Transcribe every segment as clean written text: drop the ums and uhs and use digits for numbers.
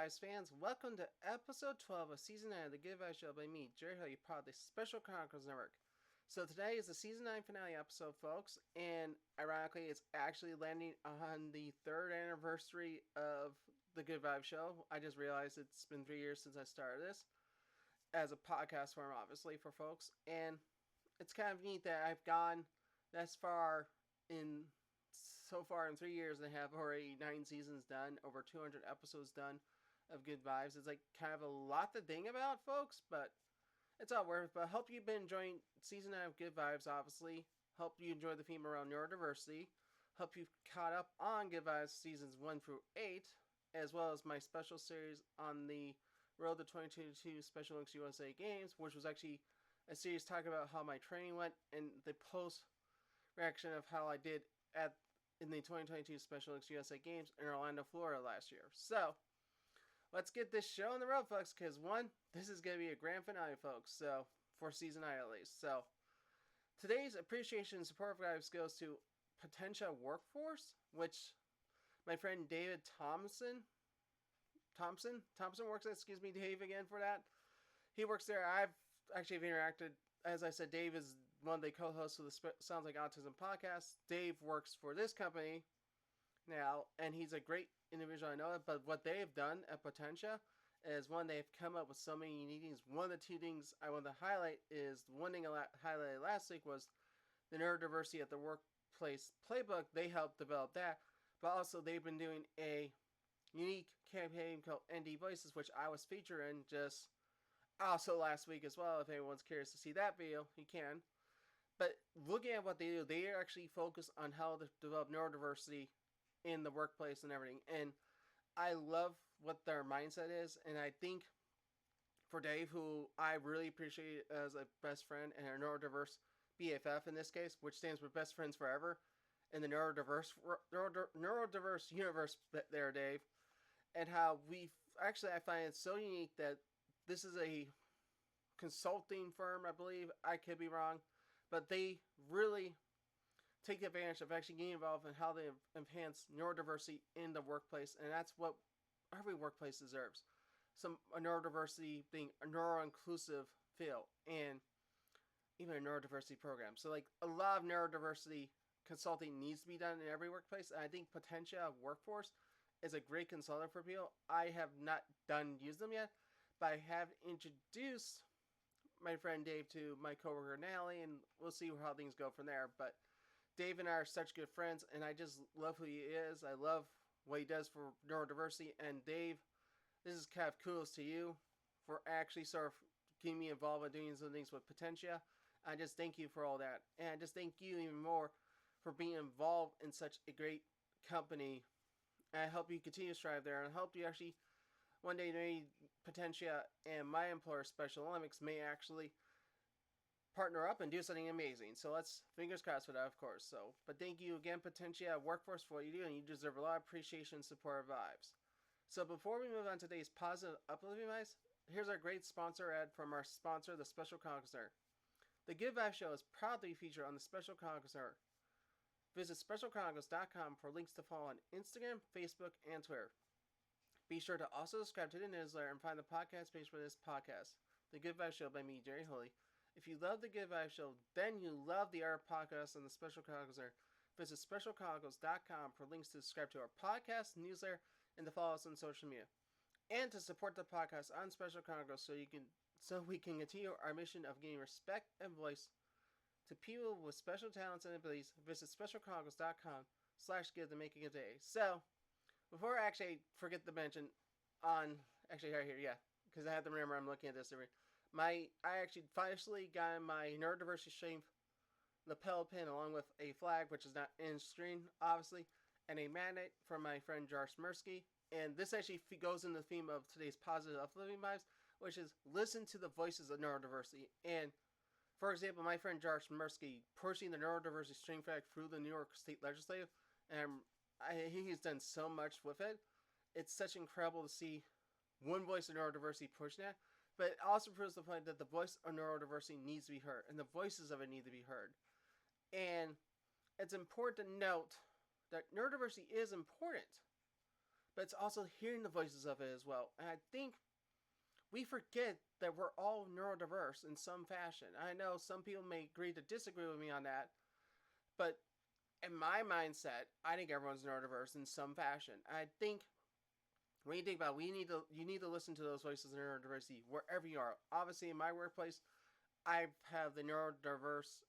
Vibes fans. Welcome to episode 12 of season 9 of the Good Vibes Show by me, Jerry Hill, your part of the Special Chronicles Network. So today is the season 9 finale episode, folks, and ironically, it's actually landing on the 3rd anniversary of the Good Vibes Show. I just realized it's been 3 years since I started this as a podcast form, obviously, for folks, and it's kind of neat that I've gone this far in so far in 3 years and have already 9 seasons done, over 200 episodes done of Good Vibes. It's like kind of a lot to think about, folks, but it's all worth it. But I hope you've been enjoying season 9 of Good Vibes, obviously. Hope you enjoy the theme around neurodiversity. Hope you've caught up on Good Vibes seasons 1 through 8, as well as my special series on the Road to 2022 Special Olympics USA Games, which was actually a series talking about how my training went and the post reaction of how I did in the 2022 Special Olympics USA Games in Orlando, Florida last year. So, let's get this show on the road, folks, because this is going to be a grand finale, folks, so, for season 9 at least. So, today's appreciation and support vibes goes to Potentia Workforce, which my friend David Thompson works at, Dave again for that. He works there. I've actually interacted. As I said, Dave is one of the co-hosts of the Sounds Like Autism podcast. Dave works for this company now, and he's a great individual, I know it, but what they've done at Potentia is, one, they've come up with so many unique things. One of the two things I want to highlight is, the one thing I highlighted last week was the neurodiversity at the workplace playbook. They helped develop that, but also they've been doing a unique campaign called ND Voices, which I was featured in just also last week as well. If anyone's curious to see that video, you can. But looking at what they do, they actually focus on how to develop neurodiversity in the workplace and everything. And I love what their mindset is. And I think for Dave, who I really appreciate as a best friend and a neurodiverse BFF in this case, which stands for Best Friends Forever, in the neurodiverse universe there, Dave, and how I find it so unique that this is a consulting firm, I believe. I could be wrong. But they really take advantage of actually getting involved in how they enhance neurodiversity in the workplace. And that's what every workplace deserves. A neurodiversity being a neuro-inclusive feel. And even a neurodiversity program. So like a lot of neurodiversity consulting needs to be done in every workplace. And I think Potentia Workforce is a great consultant for people. I have not used them yet, but I have introduced my friend Dave to my coworker Natalie, and we'll see how things go from there. But Dave and I are such good friends, and I just love who he is. I love what he does for neurodiversity. And Dave, this is kind of kudos to you for actually sort of getting me involved in doing some things with Potentia. I just thank you for all that. And I just thank you even more for being involved in such a great company. And I hope you continue to strive there, and I hope you actually one day maybe Potentia and my employer Special Olympics may actually partner up and do something amazing. So let's fingers crossed for that, of course. So, but thank you again, Potentia Workforce, for what you do, and you deserve a lot of appreciation and support vibes. So before we move on to today's Positive Uplifting Vibes, here's our great sponsor ad from our sponsor, the Special Chronicles Network. The Good Vibes Show is proud to be featured on the Special Chronicles Network. Visit specialchronicles.com for links to follow on Instagram, Facebook, and Twitter. Be sure to also subscribe to the newsletter and find the podcast page for this podcast, The Good Vibes Show by me, Jerry Holy. If you love The Good Vibes Show, then you love the other podcasts on the Special Chronicles Network. Visit specialchronicles.com for links to subscribe to our podcast, newsletter, and to follow us on social media. And to support the podcast on Special Chronicles so we can continue our mission of giving respect and voice to people with special talents and abilities. Visit specialchronicles.com/give to make a good day. So, before I actually forget to mention right here, yeah, because I have to remember I'm looking at this I actually finally got my neurodiversity strength lapel pin along with a flag, which is not in screen, obviously, and a magnet from my friend Josh Mirsky. And this actually goes in the theme of today's Positive Uplifting Vibes, which is listen to the voices of neurodiversity. And for example, my friend Josh Mirsky pushing the neurodiversity string flag through the New York State Legislature, and he's done so much with it. It's such incredible to see one voice of neurodiversity pushing that, but it also proves the point that the voice of neurodiversity needs to be heard, and the voices of it need to be heard. And it's important to note that neurodiversity is important, but it's also hearing the voices of it as well. And I think we forget that we're all neurodiverse in some fashion. I know some people may agree to disagree with me on that, but in my mindset, I think everyone's neurodiverse in some fashion. I think when you think about it, you need to listen to those voices of neurodiversity wherever you are. Obviously, in my workplace, I have the neurodiverse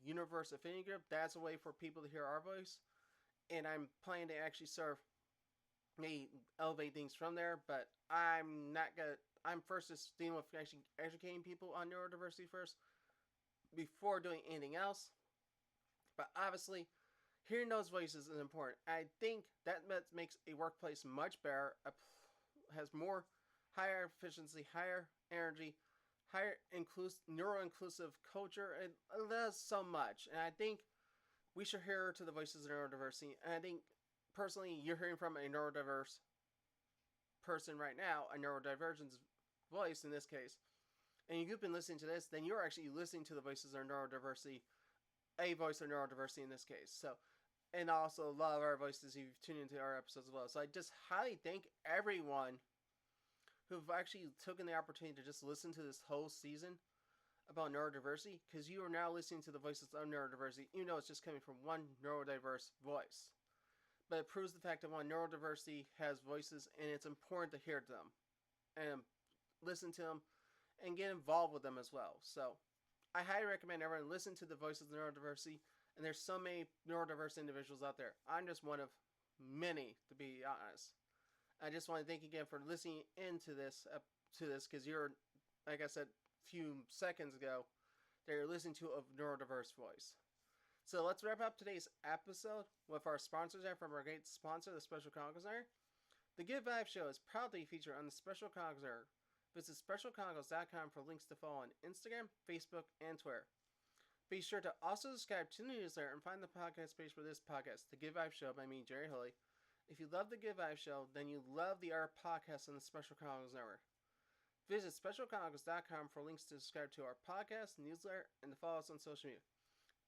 universe affinity group. That's a way for people to hear our voice, and I'm planning to actually serve may elevate things from there. But I'm not gonna. I'm first just dealing with actually educating people on neurodiversity first before doing anything else. But obviously, hearing those voices is important. I think that makes a workplace much better, has more higher efficiency, higher energy, higher neuro inclusive culture. It does so much, and I think we should hear to the voices of neurodiversity. And I think personally, you're hearing from a neurodiverse person right now, a neurodivergence voice in this case, and you've been listening to this, then you're actually listening to the voices of neurodiversity, a voice of neurodiversity in this case. So, and also a lot of our voices you've tuned into our episodes as well. So I just highly thank everyone who've actually taken the opportunity to just listen to this whole season about neurodiversity, because you are now listening to the voices of neurodiversity, even though it's just coming from one neurodiverse voice. But it proves the fact that one neurodiversity has voices, and it's important to hear them and listen to them and get involved with them as well. So I highly recommend everyone listen to the voices of neurodiversity. And there's so many neurodiverse individuals out there. I'm just one of many, to be honest. I just want to thank you again for listening into this, because you're, like I said a few seconds ago, that you're listening to a neurodiverse voice. So let's wrap up today's episode with our sponsors and from our great sponsor, the Special Chronicles Center. The Good Vibes Show is proudly featured on the Special Chronicles Center. Visit specialchronicles.com for links to follow on Instagram, Facebook, and Twitter. Be sure to also subscribe to the newsletter and find the podcast page for this podcast, The Good Vibes Show by me, Jerry Holley. If you love The Good Vibes Show, then you love the other podcasts on the Special Chronicles Network. Visit specialchronicles.com for links to subscribe to our podcast, newsletter, and to follow us on social media.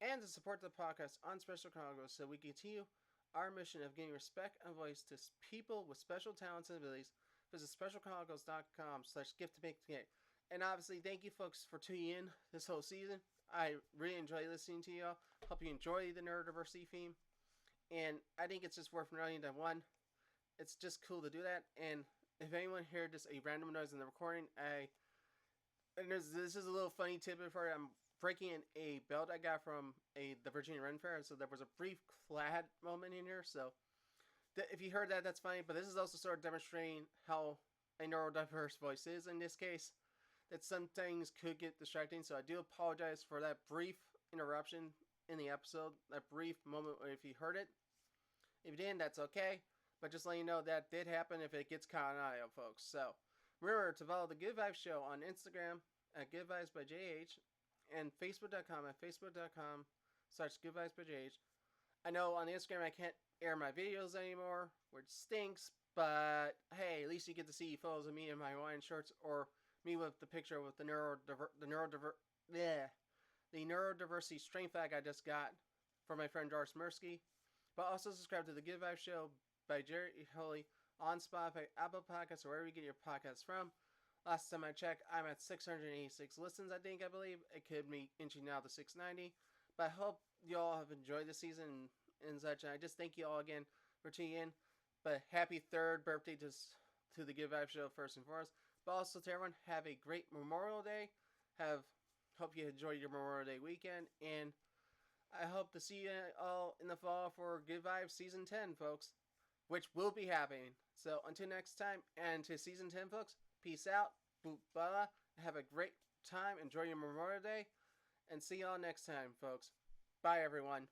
And to support the podcast on Special Chronicles so we continue our mission of giving respect and voice to people with special talents and abilities, visit specialchronicles.com/gift to make today. And obviously, thank you folks for tuning in this whole season. I really enjoy listening to y'all. Hope you enjoy the neurodiversity theme. And I think it's just worth noting that one, it's just cool to do that. And if anyone heard just a random noise in the recording, this is a little funny tidbit for you. I'm breaking in a belt I got from the Virginia Ren Fair, so there was a brief clad moment in here. So if you heard that, that's funny. But this is also sort of demonstrating how a neurodiverse voice is in this case. That some things could get distracting, so I do apologize for that brief interruption in the episode, that brief moment if you heard it. If you didn't, that's okay, but just letting you know that did happen if it gets caught on audio, folks. So remember to follow the Good Vibes Show on Instagram at Good Vibes by JH and Facebook.com at Facebook.com/Good Vibes by JH. I know on the Instagram I can't air my videos anymore, which stinks, but hey, at least you get to see photos of me in my Hawaiian shirts or me with the picture with the neurodiversity strength bag I just got from my friend Doris Mirsky. But also subscribe to the Good Vibes Show by Jerry Holley on Spotify, Apple Podcasts, or wherever you get your podcasts from. Last time I checked, I'm at 686 listens, I believe. It could be inching now to 690. But I hope you all have enjoyed the season and such. And I just thank you all again for tuning in. But happy 3rd birthday to the Good Vibes Show first and foremost. But also to everyone, have a great Memorial Day. Hope you enjoy your Memorial Day weekend. And I hope to see you all in the fall for Good Vibes Season 10, folks. Which will be happening. So until next time, and to Season 10, folks, peace out. Boop, blah. Have a great time. Enjoy your Memorial Day. And see y'all next time, folks. Bye, everyone.